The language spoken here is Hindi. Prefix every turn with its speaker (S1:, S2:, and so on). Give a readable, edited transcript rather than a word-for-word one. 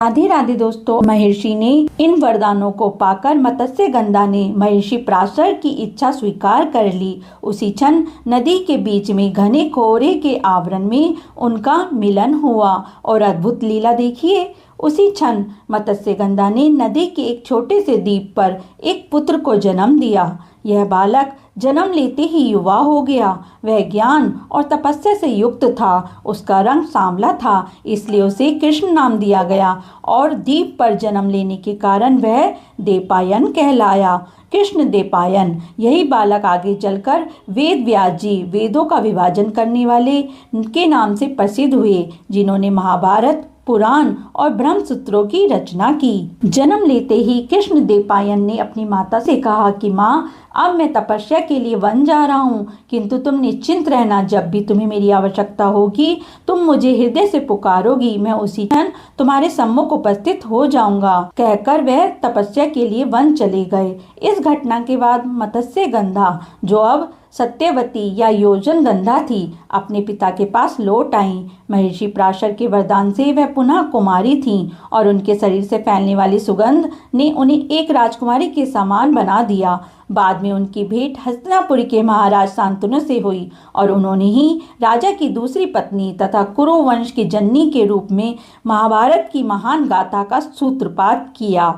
S1: राधे राधे दोस्तों, महर्षि ने इन वरदानों को पाकर मत्स्यगंधा ने महर्षि पराशर की इच्छा स्वीकार कर ली। उसी क्षण नदी के बीच में घने कोहरे के आवरण में उनका मिलन हुआ और अद्भुत लीला देखिए। उसी क्षण मत्स्यगंधा ने नदी के एक छोटे से द्वीप पर एक पुत्र को जन्म दिया। यह बालक जन्म लेते ही युवा हो गया। वह ज्ञान और तपस्या से युक्त था। उसका रंग सांवला था, इसलिए उसे कृष्ण नाम दिया गया और द्वीप पर जन्म लेने के कारण वह देवपायन कहलाया। कृष्ण देवपायन। यही बालक आगे चलकर वेद व्यास जी, वेदों का विभाजन करने वाले के नाम से प्रसिद्ध हुए, जिन्होंने महाभारत, पुराण और ब्रह्मसूत्रों की रचना की। जन्म लेते ही कृष्ण देवपायन ने अपनी माता से कहा कि माँ, अब मैं तपस्या के लिए वन जा रहा हूँ, किंतु तुम निश्चिंत रहना, जब भी तुम्हें मेरी आवश्यकता होगी तुम मुझे हृदय से पुकारोगी, मैं उसी क्षण तुम्हारे सम्मुख उपस्थित हो जाऊंगा। कहकर वह तपस्या के लिए वन चले गए। इस घटना के बाद मत्स्यगंधा, जो अब सत्यवती या योजन गंधा थी, अपने पिता के पास लौट आईं। महर्षि पराशर के वरदान से वह पुनः कुमारी थीं और उनके शरीर से फैलने वाली सुगंध ने उन्हें एक राजकुमारी के समान बना दिया। बाद में उनकी भेंट हस्तिनापुर के महाराज शांतनु से हुई और उन्होंने ही राजा की दूसरी पत्नी तथा कुरु वंश की जननी के रूप में महाभारत की महान गाथा का सूत्रपात किया।